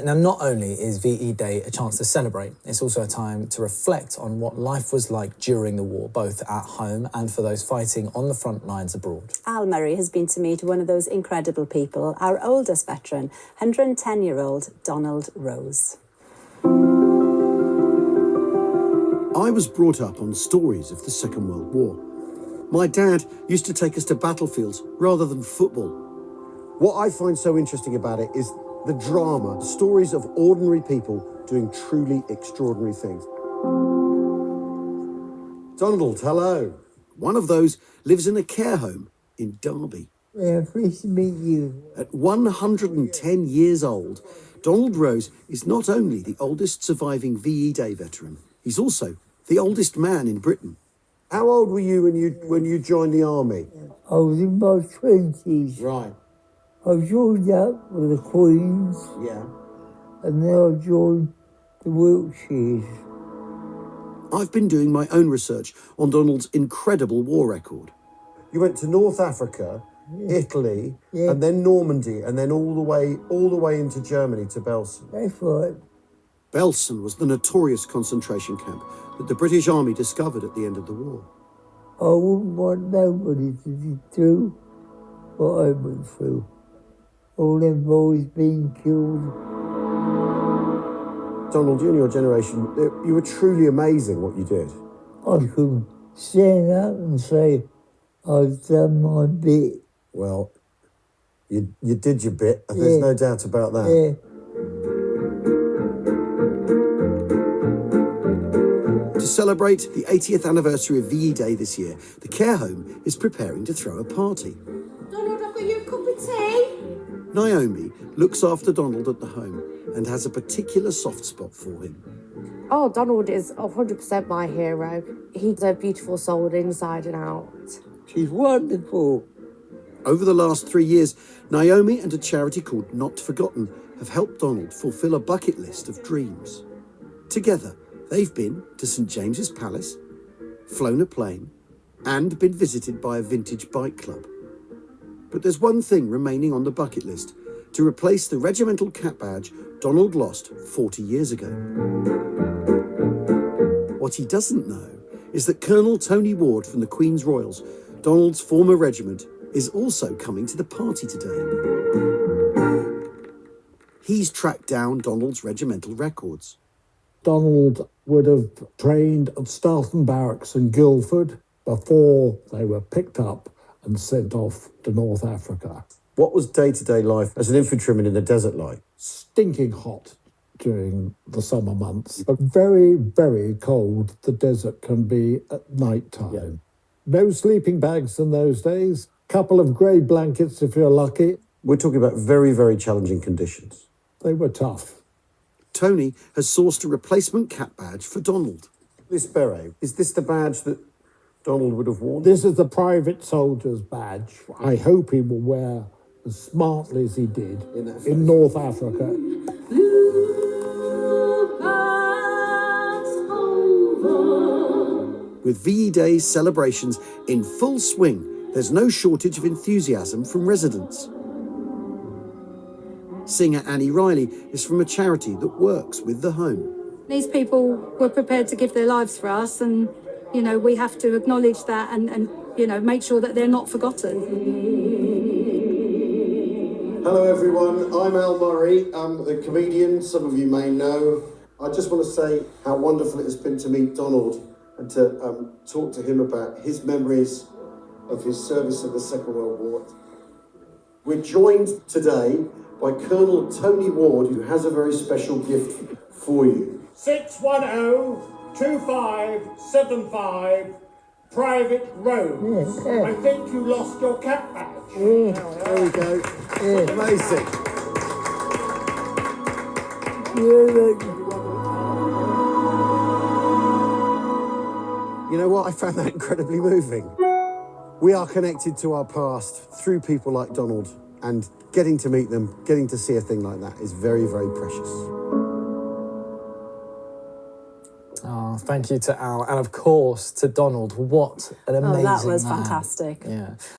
Now, not only is VE Day a chance to celebrate, it's also a time to reflect on what life was like during the war, both at home and for those fighting on the front lines abroad. Al Murray has been to meet one of those incredible people, our oldest veteran, 110-year-old Donald Rose. I was brought up on stories of the Second World War. My dad used to take us to battlefields rather than football. What I find so interesting about it is the drama, the stories of ordinary people doing truly extraordinary things. Donald, hello. One of those lives in a care home in Derby. Yeah, pleased to meet you. At 110 years old, Donald Rose is not only the oldest surviving VE Day veteran, he's also the oldest man in Britain. How old were you when you joined the army? I was in my 20s. Right. I joined up with the Queens. Yeah. And then I joined the Wiltshires. I've been doing my own research on Donald's incredible war record. You went to North Africa, Italy, and then Normandy, and then all the way into Germany to Belsen. That's right. Belsen was the notorious concentration camp that the British Army discovered at the end of the war. I wouldn't want nobody to do what I went through. All them boys being killed. Donald, you and your generation, you were truly amazing what you did. I could stand up and say, I've done my bit. Well, you did your bit, and there's no doubt about that. Yeah. To celebrate the 80th anniversary of VE Day this year, the care home is preparing to throw a party. Donald, I've got you a cup of tea. Naomi looks after Donald at the home and has a particular soft spot for him. Oh, Donald is 100% my hero. He's a beautiful soul inside and out. She's wonderful. Over the last 3 years, Naomi and a charity called Not Forgotten have helped Donald fulfill a bucket list of dreams. Together, they've been to St James's Palace, flown a plane, and been visited by a vintage bike club. But there's one thing remaining on the bucket list: to replace the regimental cap badge Donald lost 40 years ago. What he doesn't know is that Colonel Tony Ward from the Queen's Royals, Donald's former regiment, is also coming to the party today. He's tracked down Donald's regimental records. Donald would have trained at Starton Barracks in Guildford before they were picked up and sent off to North Africa. What was day-to-day life as an infantryman in the desert like? Stinking hot during the summer months, but very, very cold the desert can be at night time. Yeah. No sleeping bags in those days, couple of grey blankets if you're lucky. We're talking about very, very challenging conditions. They were tough. Tony has sourced a replacement cap badge for Donald. This beret, is this the badge that Donald would have worn? This is the private soldier's badge. I hope he will wear as smartly as he did in North Africa. With VE Day celebrations in full swing, there's no shortage of enthusiasm from residents. Singer Annie Riley is from a charity that works with the home. These people were prepared to give their lives for us, and, you know, we have to acknowledge that and you know, make sure that they're not forgotten. Hello everyone, I'm Al Murray. I'm a comedian, some of you may know. I just want to say how wonderful it has been to meet Donald and to talk to him about his memories of his service in the Second World War. We're joined today by Colonel Tony Ward, who has a very special gift for you. 610-2575, Private Rose. I think you lost your cap badge. There we go. Amazing. You know what? I found that incredibly moving. We are connected to our past through people like Donald, and getting to meet them, getting to see a thing like that is very, very precious. Oh, thank you to Al, and of course to Donald. What an amazing that was man. fantastic. Yeah.